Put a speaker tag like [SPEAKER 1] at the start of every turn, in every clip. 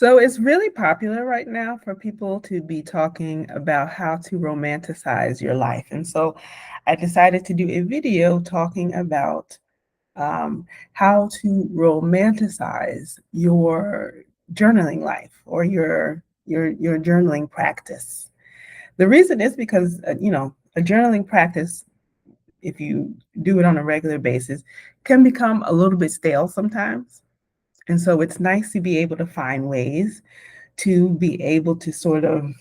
[SPEAKER 1] So it's really popular right now for people to be talking about how to romanticize your life. And so I decided to do a video talking about how to romanticize your journaling life or your journaling practice. The reason is because a journaling practice, if you do it on a regular basis, can become a little bit stale sometimes. And so it's nice to be able to find ways to be able to sort of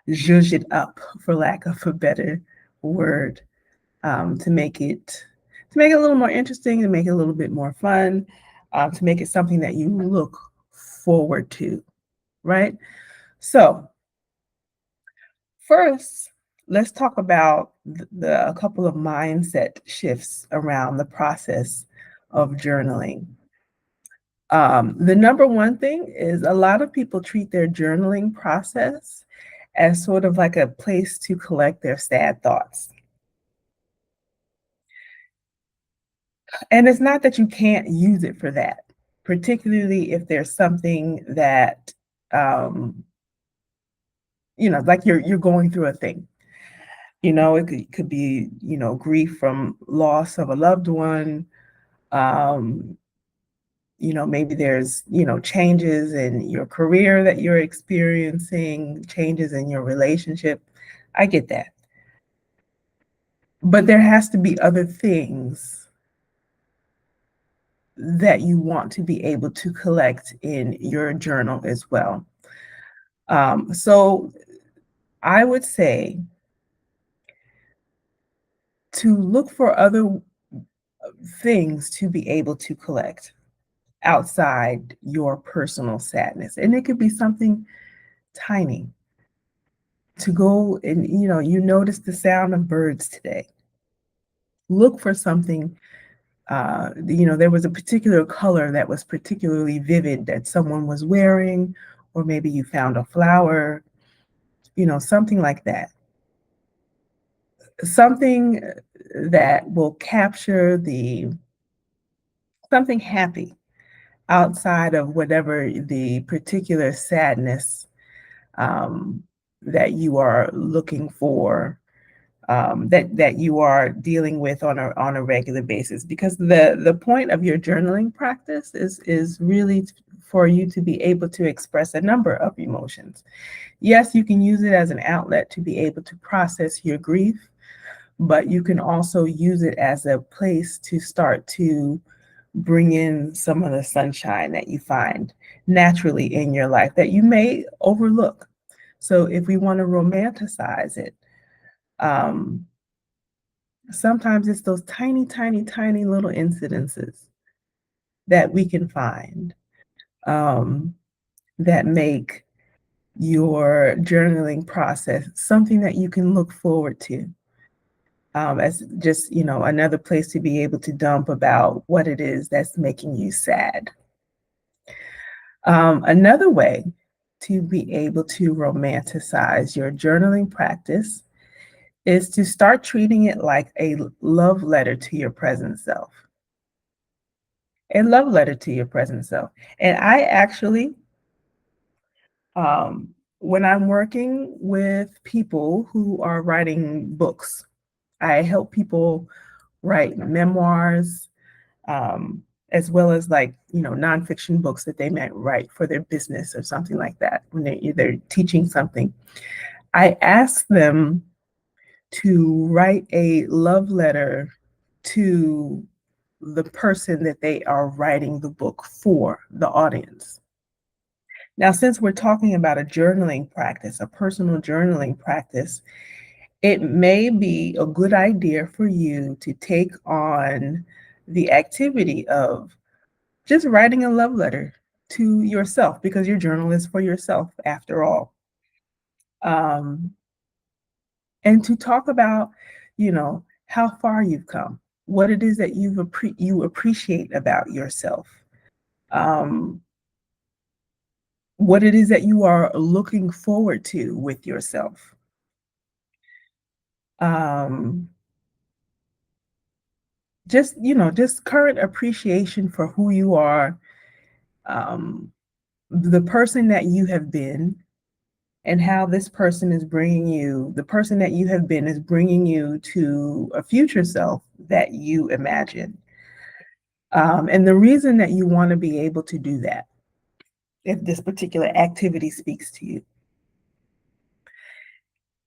[SPEAKER 1] zhuzh it up, for lack of a better word, to make it a little more interesting, to make it a little bit more fun, to make it something that you look forward to, right? So first, let's talk about a couple of mindset shifts around the process of journaling. The number one thing is a lot of people treat their journaling process as sort of like a place to collect their sad thoughts. And it's not that you can't use it for that, particularly if there's something that like you're going through a thing. It could be, grief from loss of a loved one. Um, maybe there's, changes in your career that you're experiencing, changes in your relationship. I get that. But there has to be other things that you want to be able to collect in your journal as well. So I would say to look for other things to be able to collect outside your personal sadness. And it could be something tiny. To go and, you notice the sound of birds today. Look for something. There was a particular color that was particularly vivid that someone was wearing, or maybe you found a flower, something like that. Something that will capture something happy outside of whatever the particular sadness um, that you are looking for, that you are dealing with on a regular basis. Because the point of your journaling practice is really for you to be able to express a number of emotions. Yes, you can use it as an outlet to be able to process your grief, but you can also use it as a place to start to bring in some of the sunshine that you find naturally in your life that you may overlook. So if we want to romanticize it, um, sometimes it's those tiny, tiny, tiny little incidences that we can find um, that make your journaling process something that you can look forward to, as just, another place to be able to dump about what it is that's making you sad. Another way to be able to romanticize your journaling practice is to start treating it like a love letter to your present self. A love letter to your present self. And I actually, um, when I'm working with people who are writing books, I help people write memoirs, um, as well as like, nonfiction books that they might write for their business or something like that when they're either teaching something. I ask them to write a love letter to the person that they are writing the book for, the audience. Now, since we're talking about a journaling practice, a personal journaling practice, it may be a good idea for you to take on the activity of just writing a love letter to yourself, because your journal is for yourself after all. Um, and to talk about, how far you've come, what it is that you appreciate about yourself, um, what it is that you are looking forward to with yourself. Um, just current appreciation for who you are, um, the person that you have been and how this person is bringing you, the person that you have been is bringing you to a future self that you imagine. And the reason that you want to be able to do that, if this particular activity speaks to you,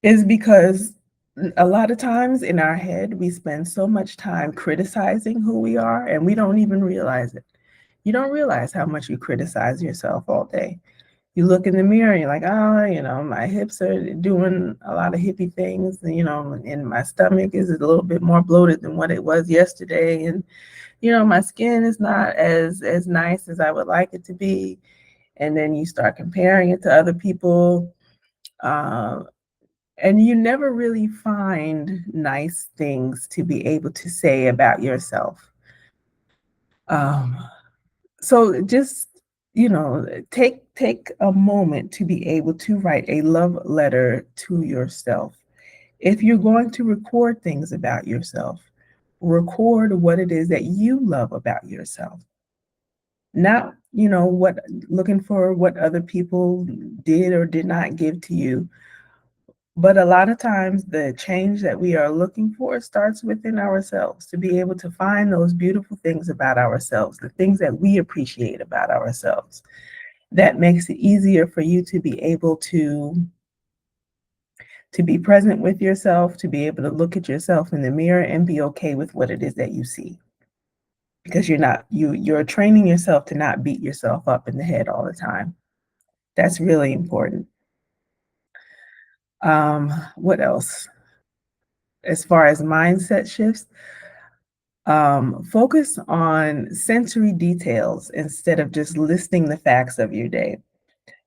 [SPEAKER 1] is because a lot of times in our head, we spend so much time criticizing who we are and we don't even realize it. You don't realize how much you criticize yourself all day. You look in the mirror and you're like, oh, my hips are doing a lot of hippie things, and my stomach is a little bit more bloated than what it was yesterday. And, my skin is not as nice as I would like it to be. And then you start comparing it to other people. Uh, and you never really find nice things to be able to say about yourself. Um, so just, take a moment to be able to write a love letter to yourself. If you're going to record things about yourself, record what it is that you love about yourself. Not, what looking for what other people did or did not give to you. But a lot of times the change that we are looking for starts within ourselves, to be able to find those beautiful things about ourselves, the things that we appreciate about ourselves. That makes it easier for you to be able to be present with yourself, to be able to look at yourself in the mirror and be okay with what it is that you see. Because you're training yourself to not beat yourself up in the head all the time. That's really important. What else? As far as mindset shifts, focus on sensory details instead of just listing the facts of your day.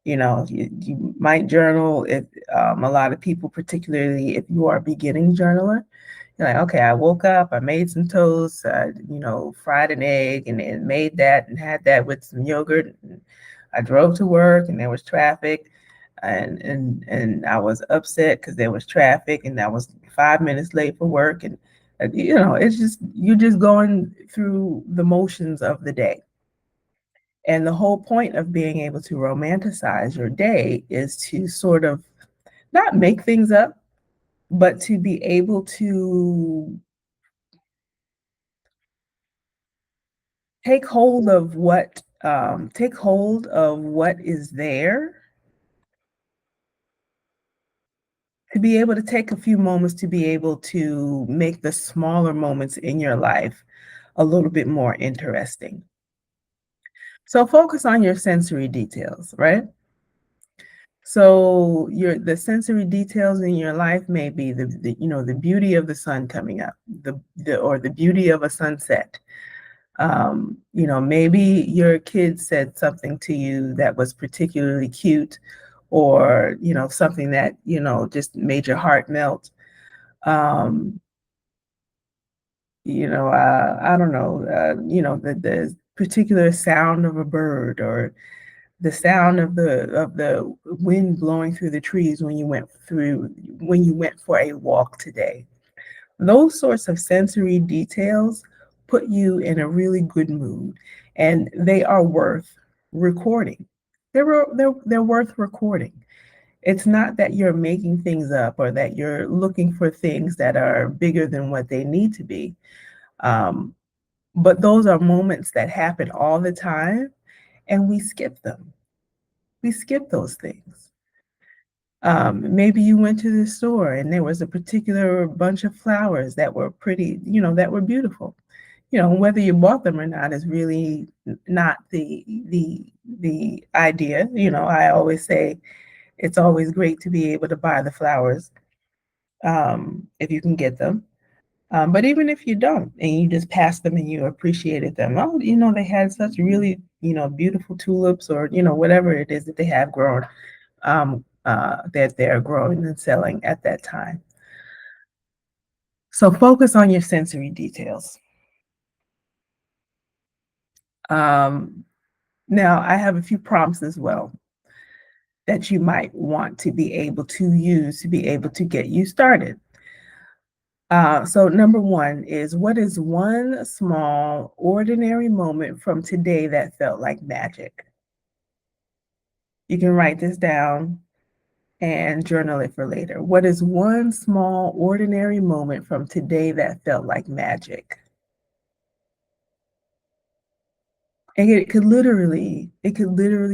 [SPEAKER 1] You might journal if a lot of people, particularly if you are a beginning journaler, you're like, okay, I woke up, I made some toast, fried an egg and made that and had that with some yogurt. And I drove to work and there was traffic and I was upset because there was traffic and I was 5 minutes late for work. And, it's just, you're just going through the motions of the day. And the whole point of being able to romanticize your day is to sort of not make things up, but to be able to take hold of what is there, to be able to take a few moments to be able to make the smaller moments in your life a little bit more interesting. So focus on your sensory details, right? So the sensory details in your life may be the beauty of the sun coming up, or the beauty of a sunset. Maybe your kid said something to you that was particularly cute, or something that just made your heart melt. Um, I don't know, the particular sound of a bird, or the sound of the wind blowing through the trees when you went for a walk today. Those sorts of sensory details put you in a really good mood, and they are worth recording. They're worth recording. It's not that you're making things up or that you're looking for things that are bigger than what they need to be. Um, but those are moments that happen all the time, and we skip them. We skip those things. Maybe you went to the store and there was a particular bunch of flowers that were pretty, that were beautiful. Whether you bought them or not is really not the idea. I always say it's always great to be able to buy the flowers, if you can get them. But even if you don't, and you just pass them and you appreciated them, oh, they had such really, beautiful tulips, or whatever it is that they have grown, that they're growing and selling at that time. So focus on your sensory details. Um, Now, I have a few prompts as well that you might want to be able to use to be able to get you started. So number one is, what is one small, ordinary moment from today that felt like magic? You can write this down and journal it for later. What is one small, ordinary moment from today that felt like magic? And it could literally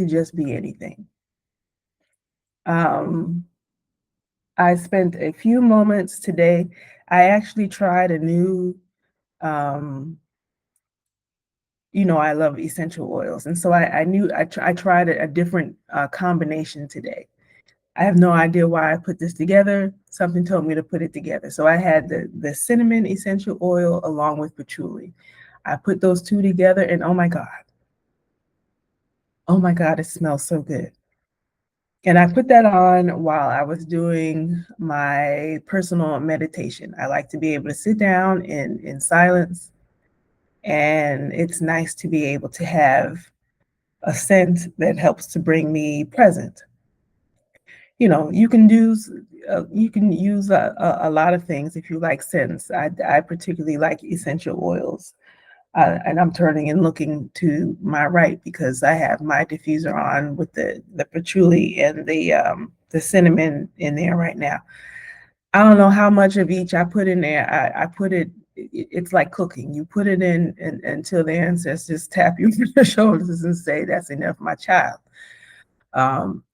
[SPEAKER 1] just be anything. Um, I spent a few moments today. I actually tried a new, um, I love essential oils, and so I knew I tried a different combination today. I have no idea why I put this together. Something told me to put it together. So I had the cinnamon essential oil along with patchouli. I put those two together, and oh my God, it smells so good. And I put that on while I was doing my personal meditation. I like to be able to sit down in silence, and it's nice to be able to have a scent that helps to bring me present. You can use a lot of things if you like scents. I particularly like essential oils. And I'm turning and looking to my right because I have my diffuser on with the patchouli and the cinnamon in there right now. I don't know how much of each I put in there. I put it's like cooking. You put it in until the ancestors tap you on the shoulders and say, "That's enough, my child." Um,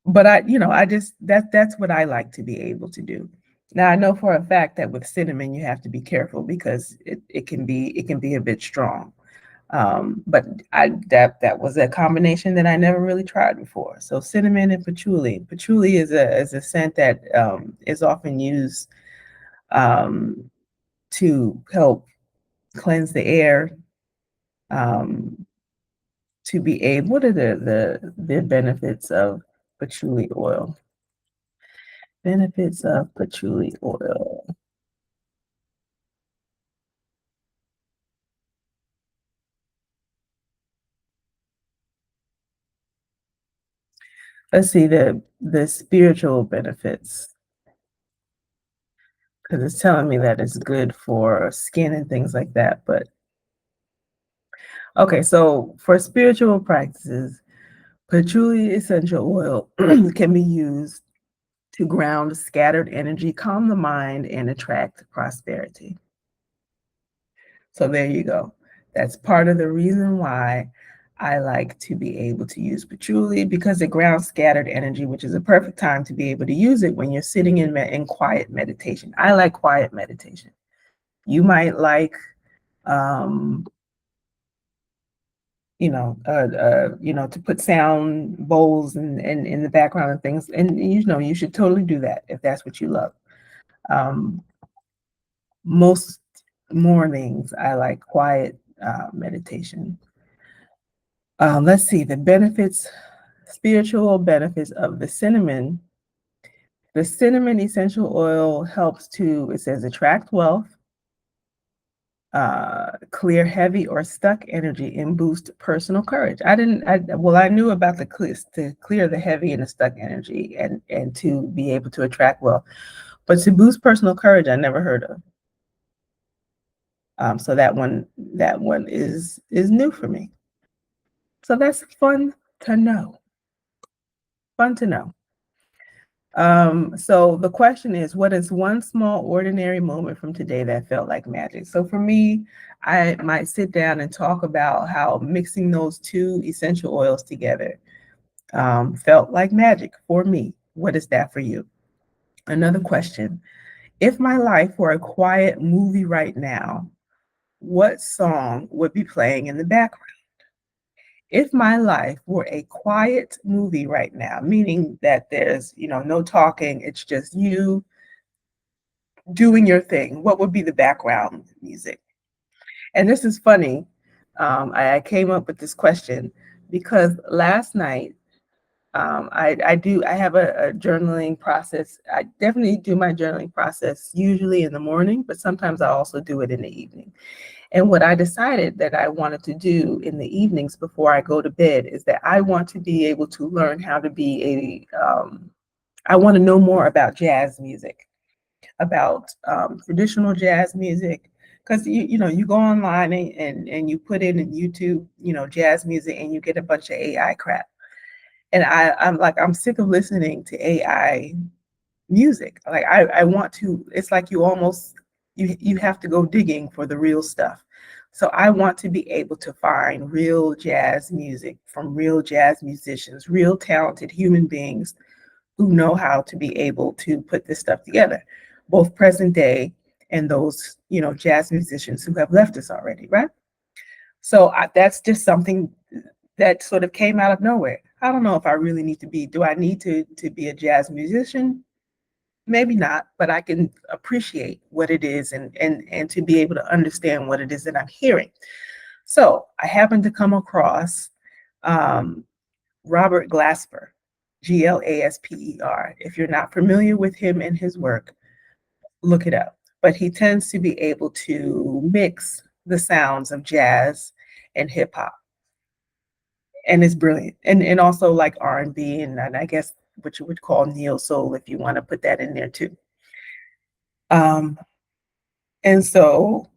[SPEAKER 1] but I just that's what I like to be able to do. Now I know for a fact that with cinnamon you have to be careful because it can be a bit strong. But that was a combination that I never really tried before. So cinnamon and patchouli. Patchouli is a scent that is often used um, to help cleanse the air. Um, to be able, what are the benefits of patchouli oil? Benefits of patchouli oil. Let's see the spiritual benefits because it's telling me that it's good for skin and things like that. But okay, so for spiritual practices, patchouli essential oil can be used to ground scattered energy, calm the mind, and attract prosperity. So there you go. That's part of the reason why I like to be able to use patchouli because it grounds scattered energy, which is a perfect time to be able to use it when you're sitting in quiet meditation. I like quiet meditation. You might like, um, to put sound bowls and in the background and things, and you should totally do that if that's what you love. Um, most mornings I like quiet meditation. Let's see the benefits, spiritual benefits of the cinnamon. The cinnamon essential oil helps to, it says, attract wealth, clear heavy or stuck energy, and boost personal courage. I knew about the clear, to clear the heavy and the stuck energy and to be able to attract wealth, but to boost personal courage, I never heard of. So that one is new for me. So that's fun to know. Fun to know. So the question is, what is one small ordinary moment from today that felt like magic? So for me, I might sit down and talk about how mixing those two essential oils together felt like magic for me. What is that for you? Another question. If my life were a quiet movie right now, what song would be playing in the background? If my life were a quiet movie right now, meaning that there's, no talking, it's just you doing your thing, what would be the background music? And this is funny. I came up with this question because last night, I have a journaling process. I definitely do my journaling process usually in the morning, but sometimes I also do it in the evening. And what I decided that I wanted to do in the evenings before I go to bed is that I want to be able to learn how to be I want to know more about jazz music, about traditional jazz music. Because you go online and you put in YouTube, jazz music, and you get a bunch of AI crap. And I'm like, I'm sick of listening to AI music. Like I want to, it's like you almost you have to go digging for the real stuff. So I want to be able to find real jazz music from real jazz musicians, real talented human beings who know how to be able to put this stuff together, both present day and those, jazz musicians who have left us already, right? So that's just something that sort of came out of nowhere. I don't know if I really need to be, do I need to be a jazz musician? Maybe not, but I can appreciate what it is and to be able to understand what it is that I'm hearing. So I happened to come across um, Robert Glasper, Glasper. If you're not familiar with him and his work, look it up. But he tends to be able to mix the sounds of jazz and hip hop, and it's brilliant. And also like R&B and I guess what you would call neo soul if you want to put that in there too. Um, and so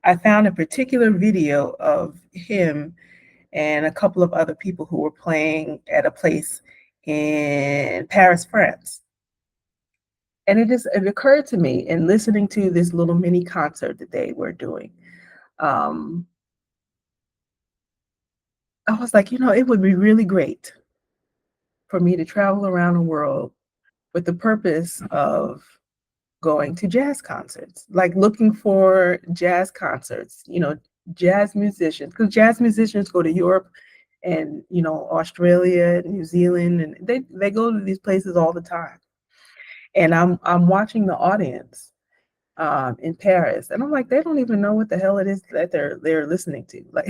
[SPEAKER 1] I found a particular video of him and a couple of other people who were playing at a place in Paris, France. And it occurred to me in listening to this little mini concert that they were doing. Um, I was like, it would be really great for me to travel around the world with the purpose of going to jazz concerts, like looking for jazz concerts, jazz musicians, because jazz musicians go to Europe and, Australia, New Zealand, and they go to these places all the time. And I'm watching the audience in Paris, and I'm like, they don't even know what the hell it is that they're listening to. Like,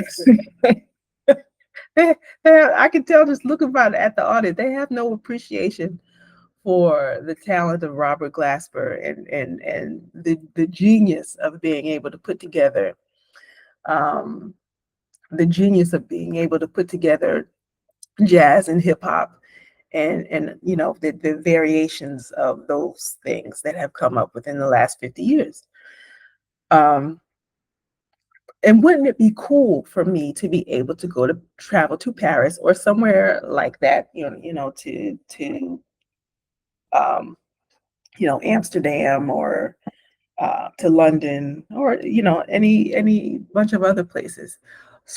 [SPEAKER 1] I can tell just looking at the audience, they have no appreciation for the talent of Robert Glasper and the genius of being able to put together um, jazz and hip hop and the variations of those things that have come up within the last 50 years. Um, and wouldn't it be cool for me to be able to travel to Paris or somewhere like that, to um, Amsterdam or to London or any bunch of other places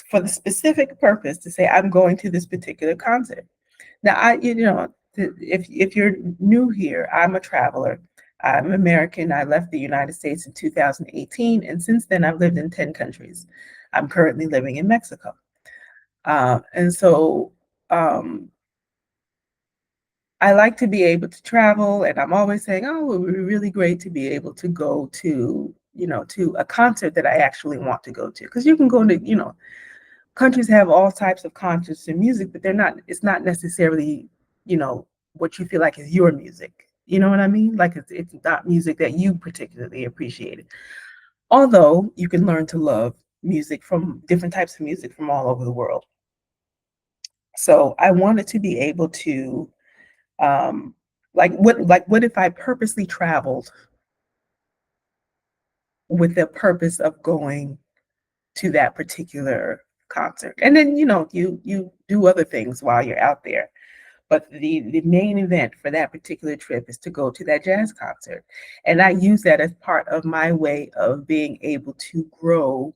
[SPEAKER 1] for the specific purpose to say I'm going to this particular concert. Now if you're new here, I'm a traveler. I'm American. I left the United States in 2018, and since then I've lived in 10 countries. I'm currently living in Mexico, and so um, I like to be able to travel, and I'm always saying, "Oh, it would be really great to be able to go to, to a concert that I actually want to go to." Because you can go to, countries have all types of concerts and music, but it's not necessarily, what you feel like is your music. You know what I mean? Like it's not music that you particularly appreciated. Although you can learn to love music from different types of music from all over the world. So I wanted to be able to um, what if I purposely traveled with the purpose of going to that particular concert? And then, you do other things while you're out there. But the main event for that particular trip is to go to that jazz concert. And I use that as part of my way of being able to grow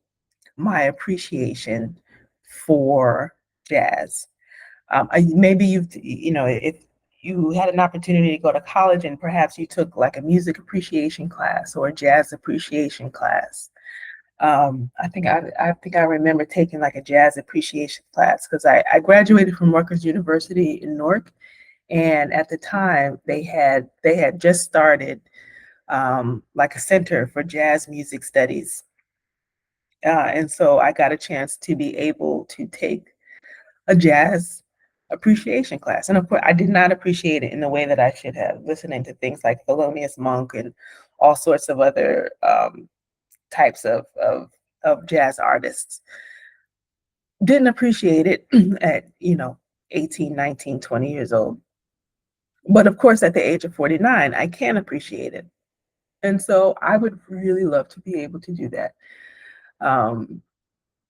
[SPEAKER 1] my appreciation for jazz. Maybe if you had an opportunity to go to college and perhaps you took like a music appreciation class or a jazz appreciation class. I think I remember taking like a jazz appreciation class because I graduated from Rutgers University in Newark, and at the time they had just started like a center for jazz music studies, and so I got a chance to be able to take a jazz appreciation class. And of course, I did not appreciate it in the way that I should have, listening to things like Thelonious Monk and all sorts of other types of jazz artists. Didn't appreciate it at, 18, 19, 20 years old. But of course, at the age of 49, I can appreciate it. And so I would really love to be able to do that. Um,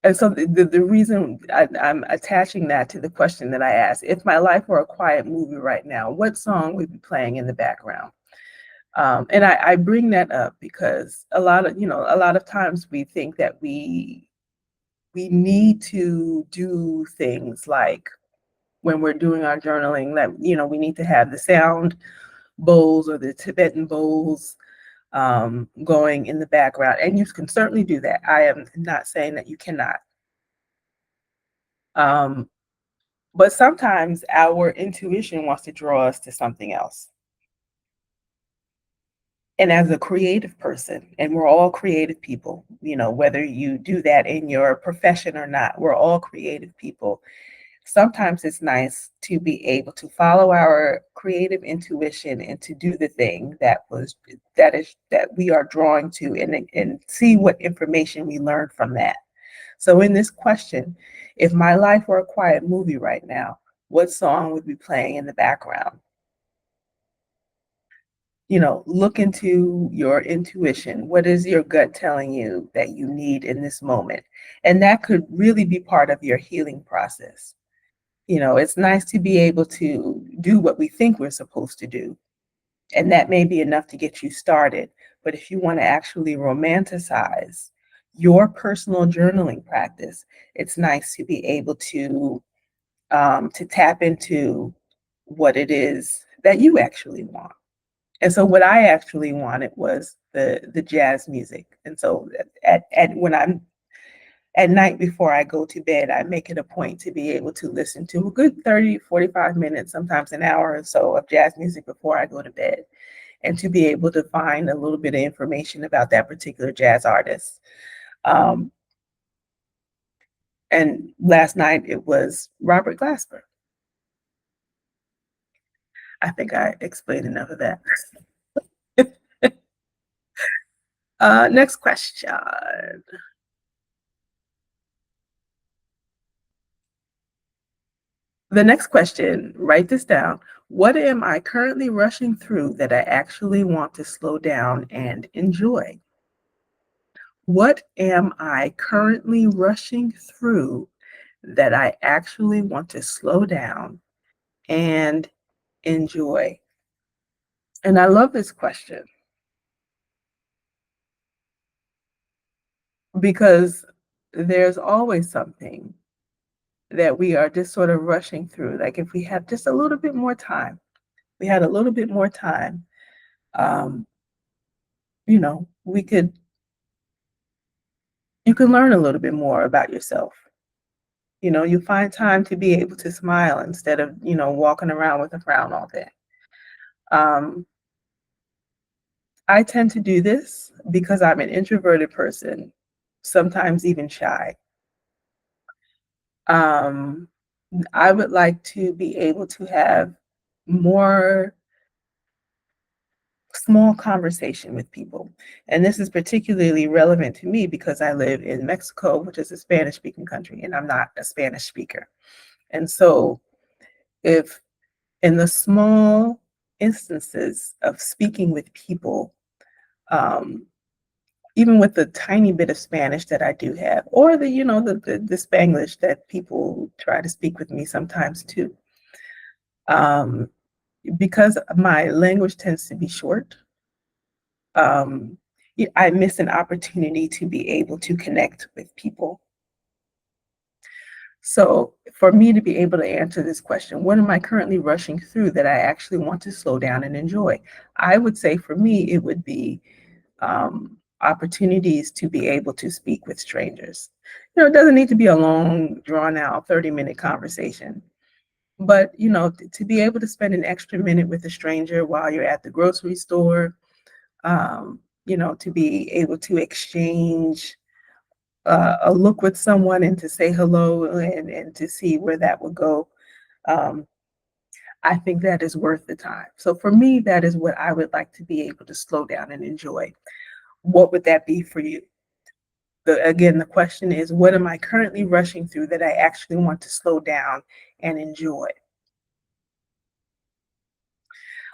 [SPEAKER 1] And so the reason I'm attaching that to the question that I asked, if my life were a quiet movie right now, what song would be playing in the background? And I bring that up because a lot of times we think that we need to do things like when we're doing our journaling that, we need to have the sound bowls or the Tibetan bowls going in the background. And you can certainly do that. I am not saying that you cannot. Um, but sometimes our intuition wants to draw us to something else. And as a creative person, and we're all creative people, whether you do that in your profession or not, we're all creative people. Sometimes it's nice to be able to follow our creative intuition and to do the thing that we are drawing to, and see what information we learn from that. So in this question, if my life were a quiet movie right now, what song would be playing in the background? Look into your intuition. What is your gut telling you that you need in this moment? And that could really be part of your healing process. It's nice to be able to do what we think we're supposed to do, and that may be enough to get you started. But if you want to actually romanticize your personal journaling practice, it's nice to be able to tap into what it is that you actually want. And so what I actually wanted was the jazz music. And so when I'm at night before I go to bed, I make it a point to be able to listen to a good 30, 45 minutes, sometimes an hour or so of jazz music before I go to bed, and to be able to find a little bit of information about that particular jazz artist. Um, and last night it was Robert Glasper. I think I explained enough of that. Next question. The next question, write this down. What am I currently rushing through that I actually want to slow down and enjoy? What am I currently rushing through that I actually want to slow down and enjoy? And I love this question because there's always something that we are just sort of rushing through. Like if we have just a little bit more time, we had a little bit more time, um, we could you can learn a little bit more about yourself. You find time to be able to smile instead of, walking around with a frown all day. Um, I tend to do this because I'm an introverted person, sometimes even shy. Um, I would like to be able to have more small conversation with people. And this is particularly relevant to me because I live in Mexico, which is a Spanish speaking country, and I'm not a Spanish speaker. And so, if in the small instances of speaking with people, um, even with the tiny bit of Spanish that I do have, or the Spanglish that people try to speak with me sometimes too, um, because my language tends to be short, um, I miss an opportunity to be able to connect with people. So for me to be able to answer this question, what am I currently rushing through that I actually want to slow down and enjoy? I would say for me, it would be opportunities to be able to speak with strangers. It doesn't need to be a long, drawn out 30-minute conversation, but to be able to spend an extra minute with a stranger while you're at the grocery store, to be able to exchange a look with someone and to say hello and to see where that would go. Um, I think that is worth the time. So for me, that is what I would like to be able to slow down and enjoy. What would that be for you? Again, the question is, what am I currently rushing through that I actually want to slow down and enjoy?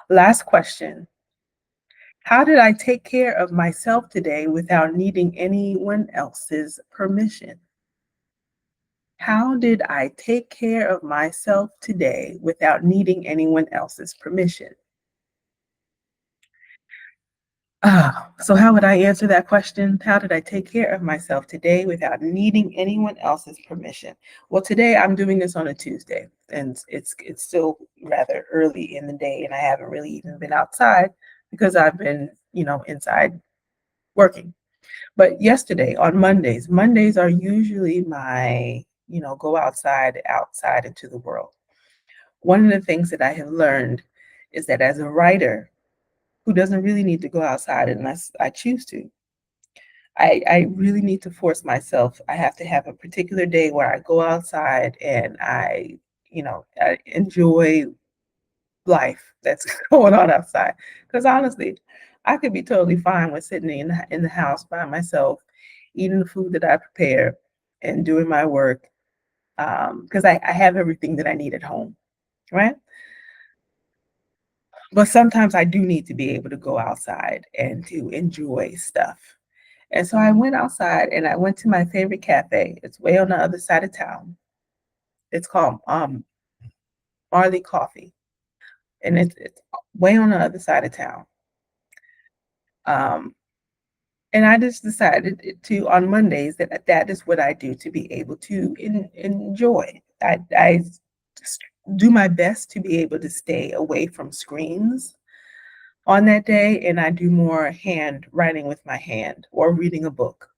[SPEAKER 1] Last question. How did I take care of myself today without needing anyone else's permission? How did I take care of myself today without needing anyone else's permission? So how would I answer that question? How did I take care of myself today without needing anyone else's permission? Well, today I'm doing this on a Tuesday, and it's still rather early in the day, and I haven't really even been outside because I've been, inside working. But yesterday on Mondays are usually my, go outside into the world. One of the things that I have learned is that as a writer who doesn't really need to go outside unless I choose to, I really need to force myself. I have to have a particular day where I go outside and I enjoy life that's going on outside. Because honestly, I could be totally fine with sitting in the house by myself, eating the food that I prepare and doing my work, because I have everything that I need at home, right? But sometimes I do need to be able to go outside and to enjoy stuff. And so I went outside and I went to my favorite cafe. It's way on the other side of town. It's called Marley Coffee, and it's way on the other side of town. Um, and I just decided to on Mondays that is what I do to be able to enjoy. I just do my best to be able to stay away from screens on that day, and I do more hand writing with my hand or reading a book.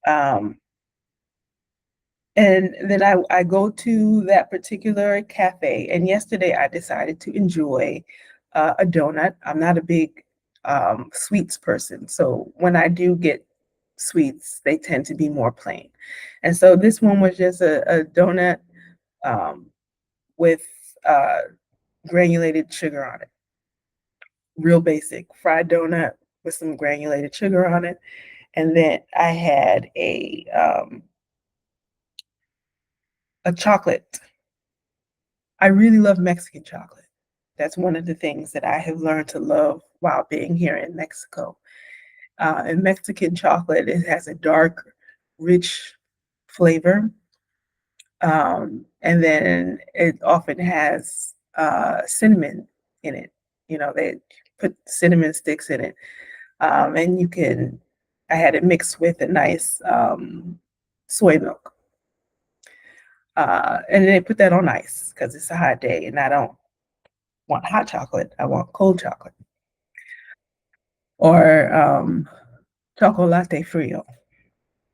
[SPEAKER 1] Um, and then I go to that particular cafe. And yesterday I decided to enjoy a donut. I'm not a big sweets person. So when I do get sweets, they tend to be more plain. And so this one was just a donut um, with uh, granulated sugar on it. Real basic fried donut with some granulated sugar on it. And then I had a chocolate. I really love Mexican chocolate. That's one of the things that I have learned to love while being here in Mexico. And Mexican chocolate, it has a dark, rich flavor. And then it often has cinnamon in it. They put cinnamon sticks in it. And I had it mixed with a nice soy milk. And they put that on ice because it's a hot day and I don't want hot chocolate. I want cold chocolate or chocolate frio.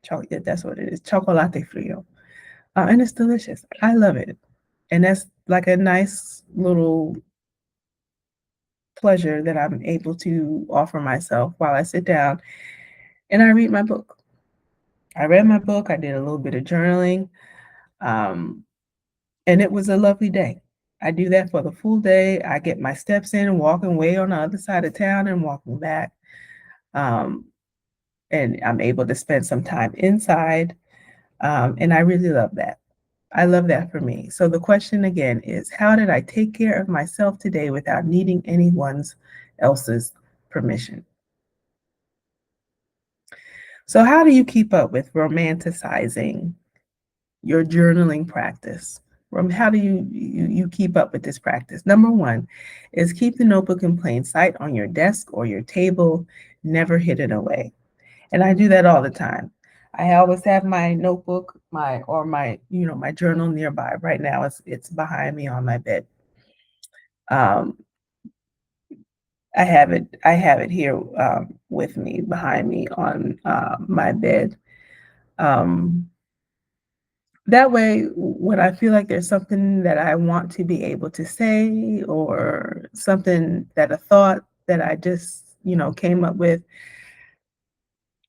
[SPEAKER 1] Chocolate, that's what it is. Chocolate frio. And it's delicious. I love it. And that's like a nice little pleasure that I'm able to offer myself while I sit down and I read my book. I read my book. I did a little bit of journaling. Um, and it was a lovely day. I do that for the full day. I get my steps in, walking way on the other side of town and walking back. Um, and I'm able to spend some time inside. And I really love that. I love that for me. So the question again is, how did I take care of myself today without needing anyone's else's permission? So how do you keep up with romanticizing your journaling practice? How do you keep up with this practice? Number one is keep the notebook in plain sight on your desk or your table, never hidden away. And I do that all the time. I always have my notebook, my journal nearby. Right now it's behind me on my bed. Um, I have it here with me behind me on my bed. Um, that way, when I feel like there's something that I want to be able to say or something that a thought that I just, came up with,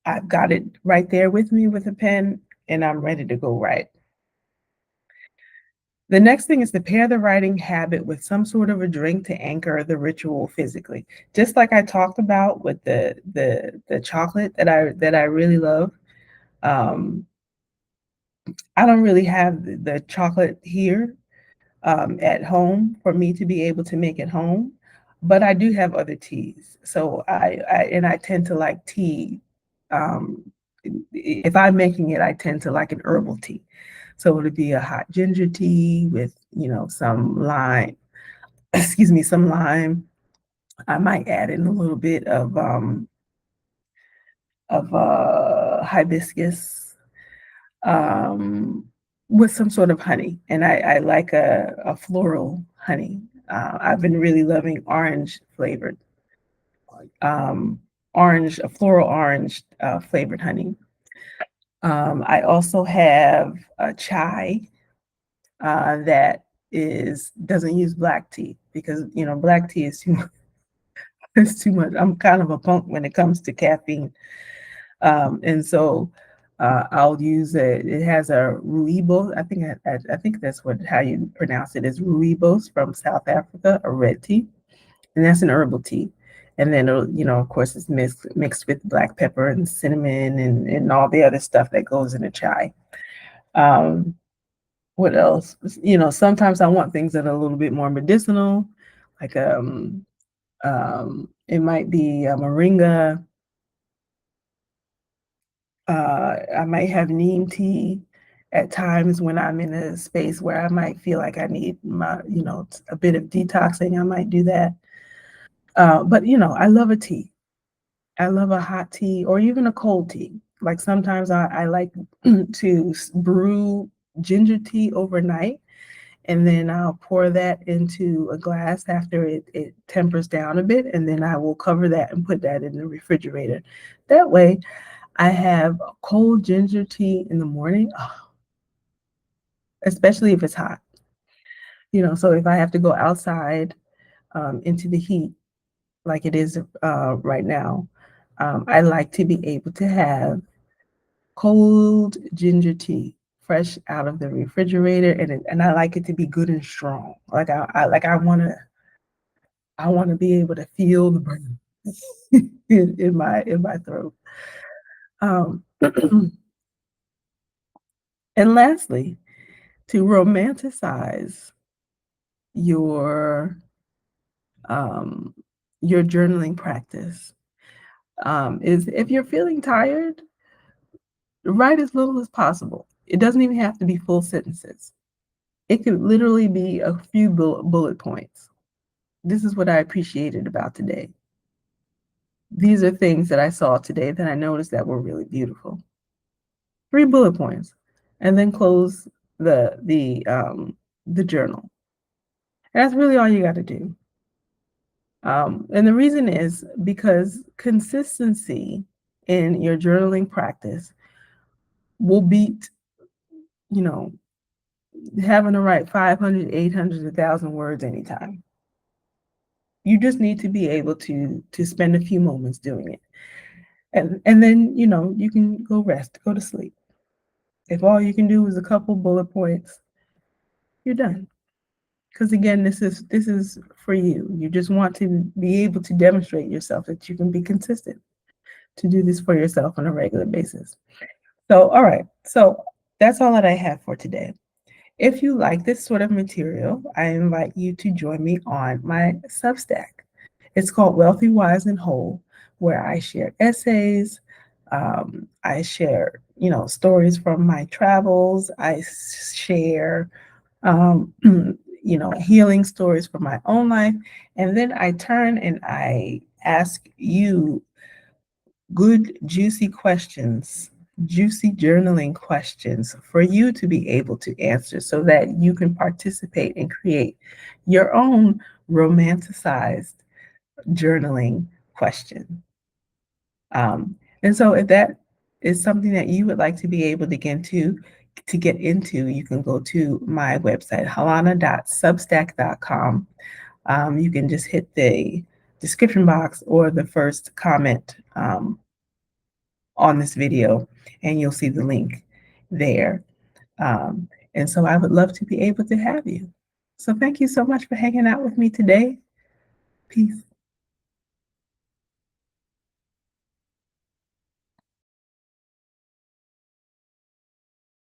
[SPEAKER 1] I've got it right there with me with a pen and I'm ready to go write. The next thing is to pair the writing habit with some sort of a drink to anchor the ritual physically. Just like I talked about with the chocolate that I really love. Um, I don't really have the chocolate here at home for me to be able to make at home, but I do have other teas. So I tend to like tea. Um, if I'm making it, I tend to like an herbal tea. So it'll be a hot ginger tea with, some lime, excuse me, some lime. I might add in a little bit of hibiscus, um, with some sort of honey, and I like a floral honey. I've been really loving orange flavored, um, a floral orange, flavored honey. I also have a chai, that is doesn't use black tea because, black tea is too it's too much. I'm kind of a punk when it comes to caffeine. And so, I'll use it has a rooibos. I think that's how you pronounce it, is rooibos from South Africa, a red tea, and that's an herbal tea. And then it'll, of course, it's mixed with black pepper and cinnamon and all the other stuff that goes in a chai. Um, what else? Sometimes I want things that are a little bit more medicinal, like it might be a moringa. I might have neem tea at times when I'm in a space where I might feel like I need a bit of detoxing. I might do that. But I love a tea. I love a hot tea or even a cold tea. Like sometimes I like to brew ginger tea overnight, and then I'll pour that into a glass after it tempers down a bit, and then I will cover that and put that in the refrigerator. That way, I have a cold ginger tea in the morning, especially if it's hot. So if I have to go outside, into the heat like it is, right now, I like to be able to have cold ginger tea fresh out of the refrigerator, and I like it to be good and strong. Like I wanna be able to feel the burn in my throat. Um, and lastly, to romanticize your um, your journaling practice, is if you're feeling tired, write as little as possible. It doesn't even have to be full sentences. It could literally be a few bullet points. This is what I appreciated about today. These are things that I saw today that I noticed that were really beautiful. 3 bullet points, and then close the journal. And that's really all you got to do. And the reason is because consistency in your journaling practice will beat, you know, having to write 500, 800, 1,000 words anytime. You just need to be able to spend a few moments doing it. And then, you can go rest, go to sleep. If all you can do is a couple bullet points, you're done. Because again, this is for you. You just want to be able to demonstrate yourself that you can be consistent to do this for yourself on a regular basis. So, all right. So that's all that I have for today. If you like this sort of material, I invite you to join me on my Substack. It's called Wealthy, Wise, and Whole, where I share essays. I share, stories from my travels. I share, healing stories from my own life. And then I turn and I ask you good, juicy questions, juicy journaling questions for you to be able to answer so that you can participate and create your own romanticized journaling question. And so if that is something that you would like to be able to get into, you can go to my website, halana.substack.com. You can just hit the description box or the first comment, on this video, and you'll see the link there. And so I would love to be able to have you. So thank you so much for hanging out with me today. Peace.